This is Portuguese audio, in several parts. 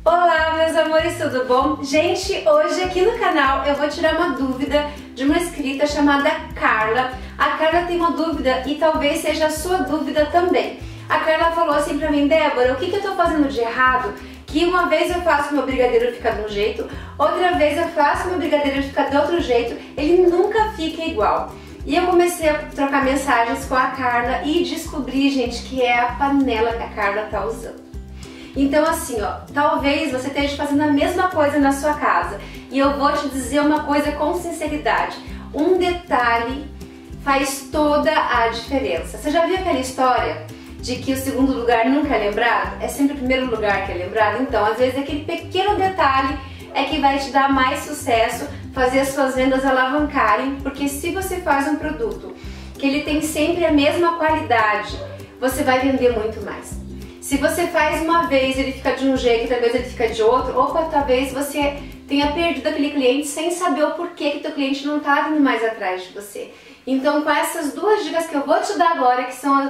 Olá, meus amores, tudo bom? Gente, hoje aqui no canal eu vou tirar uma dúvida de uma inscrita chamada Carla. A Carla tem uma dúvida e talvez seja a sua dúvida também. A Carla falou assim pra mim: Débora, o que eu tô fazendo de errado? Que uma vez eu faço meu brigadeiro ficar de um jeito, outra vez eu faço meu brigadeiro ficar de outro jeito, ele nunca fica igual. E eu comecei a trocar mensagens com a Carla e descobri, gente, que é a panela que a Carla tá usando. Então assim, ó, talvez você esteja fazendo a mesma coisa na sua casa. E eu vou te dizer uma coisa com sinceridade. Um detalhe faz toda a diferença. Você já viu aquela história de que o segundo lugar nunca é lembrado? É sempre o primeiro lugar que é lembrado? Então, às vezes, aquele pequeno detalhe é que vai te dar mais sucesso, fazer as suas vendas alavancarem, porque se você faz um produto que ele tem sempre a mesma qualidade, você vai vender muito mais. Se você faz uma vez ele fica de um jeito, outra vez ele fica de outro, ou talvez você tenha perdido aquele cliente sem saber o porquê que teu cliente não está vindo mais atrás de você. Então, com essas duas dicas que eu vou te dar agora,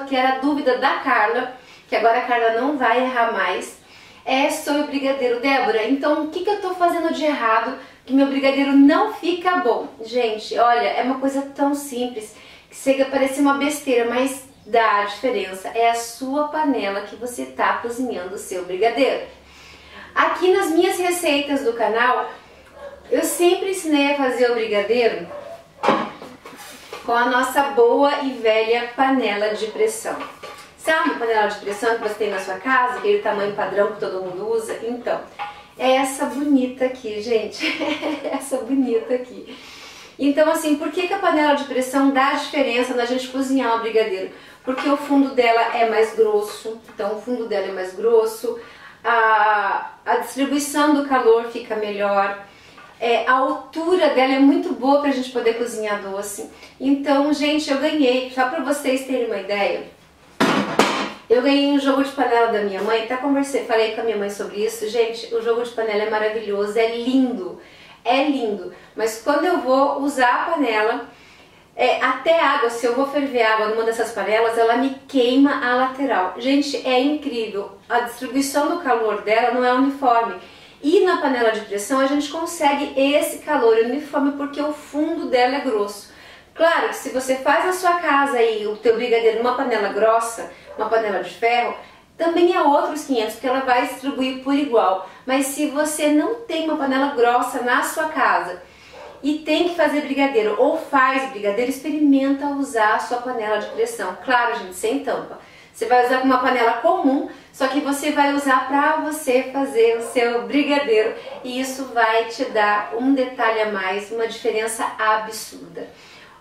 que era a dúvida da Carla, que agora a Carla não vai errar mais, é sobre o brigadeiro. Débora, então o que eu estou fazendo de errado que meu brigadeiro não fica bom? Gente, olha, é uma coisa tão simples que chega a parecer uma besteira, mas dá a diferença. É a sua panela que você está cozinhando o seu brigadeiro. Aqui nas minhas receitas do canal, eu sempre ensinei a fazer o brigadeiro com a nossa boa e velha panela de pressão. Sabe a panela de pressão que você tem na sua casa, aquele tamanho padrão que todo mundo usa? Então, é essa bonita aqui, gente. Essa bonita aqui. Então, assim, por que a panela de pressão dá diferença na gente cozinhar o brigadeiro? Porque o fundo dela é mais grosso, então o fundo dela é mais grosso, a distribuição do calor fica melhor, a altura dela é muito boa pra gente poder cozinhar doce. Então, gente, eu ganhei, só pra vocês terem uma ideia, eu ganhei um jogo de panela da minha mãe, até falei com a minha mãe sobre isso. Gente, o jogo de panela é maravilhoso, é lindo, mas quando eu vou usar a panela, até água, se eu vou ferver água numa dessas panelas, ela me queima a lateral. Gente, é incrível, a distribuição do calor dela não é uniforme. E na panela de pressão a gente consegue esse calor uniforme porque o fundo dela é grosso. Claro que se você faz na sua casa aí o teu brigadeiro numa panela grossa, uma panela de ferro, também é outros 500, porque ela vai distribuir por igual. Mas se você não tem uma panela grossa na sua casa e tem que fazer brigadeiro ou faz brigadeiro, experimenta usar a sua panela de pressão. Claro, gente, sem tampa. Você vai usar uma panela comum, só que você vai usar para você fazer o seu brigadeiro e isso vai te dar um detalhe a mais, uma diferença absurda.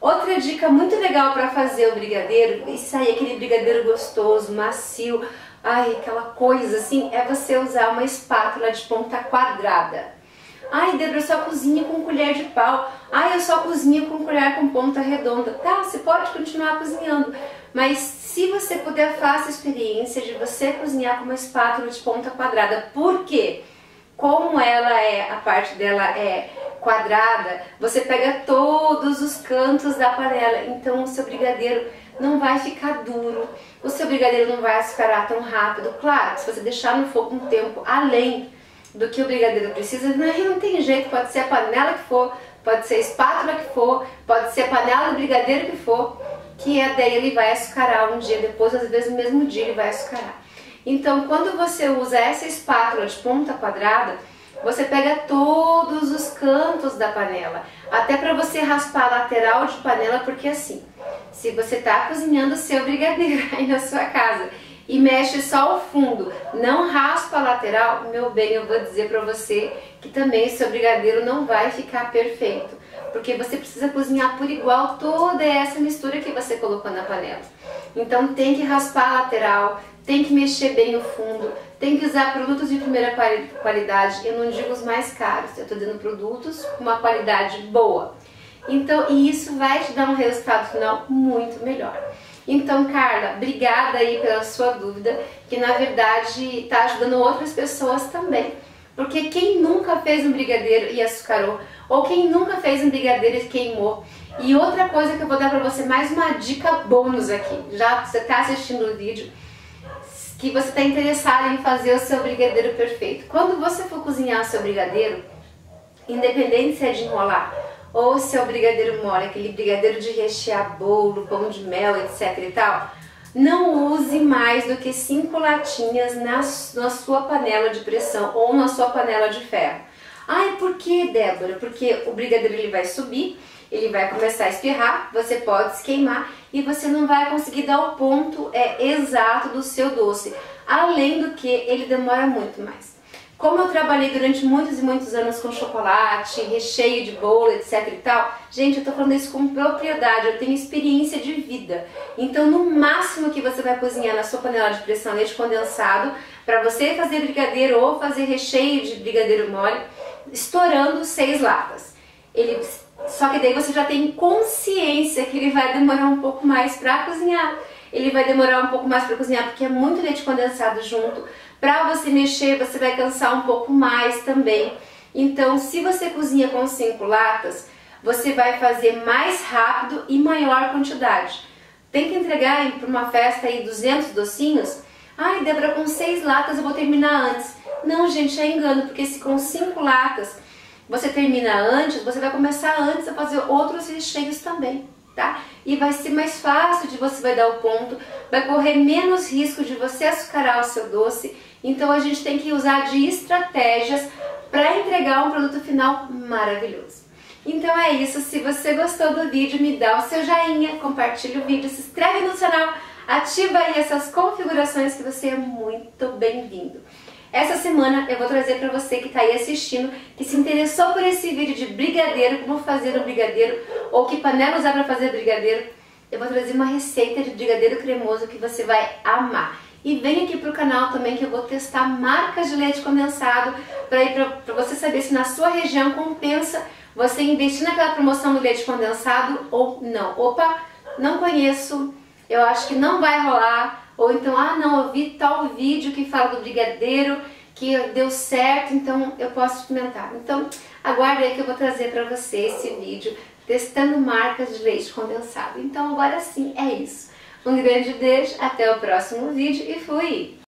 Outra dica muito legal para fazer o brigadeiro e sair aquele brigadeiro gostoso, macio, ai, aquela coisa assim, é você usar uma espátula de ponta quadrada. Ai, Débora, eu só cozinho com colher de pau. Ai, eu só cozinho com colher com ponta redonda. Tá, você pode continuar cozinhando, mas se você puder, faça a experiência de você cozinhar com uma espátula de ponta quadrada. Por quê? Como a parte dela é quadrada, você pega todos os cantos da panela, então o seu brigadeiro não vai ficar duro, o seu brigadeiro não vai açucarar tão rápido. Claro, se você deixar no fogo um tempo além do que o brigadeiro precisa, não tem jeito, pode ser a panela que for, pode ser a espátula que for, pode ser a panela do brigadeiro que for, que daí ele vai açucarar um dia depois, às vezes no mesmo dia ele vai açucarar. Então, quando você usa essa espátula de ponta quadrada, você pega todos os cantos da panela, até para você raspar a lateral de panela, porque assim, se você está cozinhando o seu brigadeiro aí na sua casa e mexe só o fundo, não raspa a lateral, meu bem, eu vou dizer para você que também o seu brigadeiro não vai ficar perfeito, porque você precisa cozinhar por igual toda essa mistura que você colocou na panela. Então tem que raspar a lateral, tem que mexer bem o fundo, tem que usar produtos de primeira qualidade. Eu não digo os mais caros, eu estou dando produtos com uma qualidade boa. Então, e isso vai te dar um resultado final muito melhor. Então, Carla, obrigada aí pela sua dúvida, que na verdade está ajudando outras pessoas também. Porque quem nunca fez um brigadeiro e açucarou, ou quem nunca fez um brigadeiro e queimou. E outra coisa que eu vou dar para você, mais uma dica bônus aqui, já que você está assistindo o vídeo, que você está interessado em fazer o seu brigadeiro perfeito. Quando você for cozinhar o seu brigadeiro, independente se é de enrolar ou se é o brigadeiro mole, aquele brigadeiro de rechear bolo, pão de mel, etc e tal, não use mais do que 5 latinhas na sua panela de pressão ou na sua panela de ferro. Ai, por que, Débora? Porque o brigadeiro ele vai subir, ele vai começar a espirrar, você pode se queimar e você não vai conseguir dar o ponto exato do seu doce. Além do que, ele demora muito mais. Como eu trabalhei durante muitos e muitos anos com chocolate, recheio de bolo, etc e tal, gente, eu tô falando isso com propriedade, eu tenho experiência de vida. Então, no máximo que você vai cozinhar na sua panela de pressão leite condensado, para você fazer brigadeiro ou fazer recheio de brigadeiro mole, estourando 6 latas. Só que daí você já tem consciência que ele vai demorar um pouco mais para cozinhar. Ele vai demorar um pouco mais para cozinhar porque é muito leite condensado junto. Para você mexer, você vai cansar um pouco mais também. Então, se você cozinha com 5 latas, você vai fazer mais rápido e maior quantidade. Tem que entregar para uma festa aí 200 docinhos? Ai, Débora, com 6 latas eu vou terminar antes. Não, gente, é engano, porque se com 5 latas você termina antes, você vai começar antes a fazer outros recheios também, tá? E vai ser mais fácil de você vai dar o ponto, vai correr menos risco de você açucarar o seu doce. Então a gente tem que usar de estratégias para entregar um produto final maravilhoso. Então é isso, se você gostou do vídeo, me dá o seu joinha, compartilha o vídeo, se inscreve no canal, ativa aí essas configurações que você é muito bem-vindo. Essa semana eu vou trazer para você que está aí assistindo, que se interessou por esse vídeo de brigadeiro, como fazer um brigadeiro, ou que panela usar para fazer brigadeiro, eu vou trazer uma receita de brigadeiro cremoso que você vai amar. E vem aqui pro canal também que eu vou testar marcas de leite condensado para você saber se na sua região compensa você investir naquela promoção do leite condensado ou não. Opa, não conheço, eu acho que não vai rolar. Ou então, ah não, eu vi tal vídeo que fala do brigadeiro, que deu certo, então eu posso experimentar. Então, aguarde aí que eu vou trazer para você esse vídeo testando marcas de leite condensado. Então agora sim, é isso. Um grande beijo, até o próximo vídeo e fui!